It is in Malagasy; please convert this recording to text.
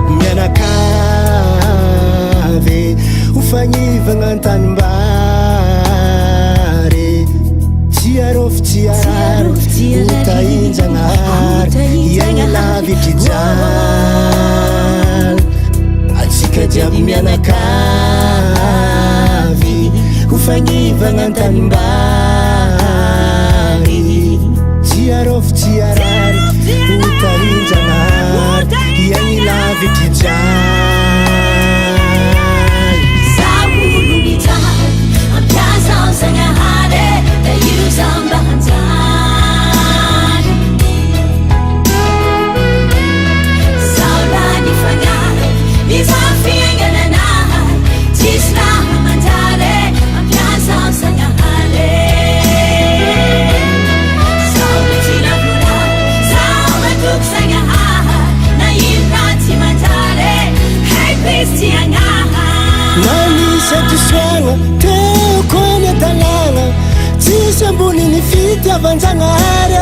mianakavy hofagnivagnà an-tanimbary tsy arôfo tsy arary hotahinjanahary iagny lavitry jaly atsika jiaby mianakavy hofagnivagna an-tanimbary tsy arôfo tsy arary hotahinjanahary iagny lavitry jaly Saulunitan ampiasa Zagnahary da io zambahanjany Saulany fagnary mizafiaingananahy tsisy raha manjary ampiasa Zagnahary Saula tsy lavolany Saula toko Zagnahary na ino raha tsy manjary haiko izy tsy agnahy Nanisa kisoagna teo koa ny adalagna tsisy ambony ny fitiavan-Jagnahary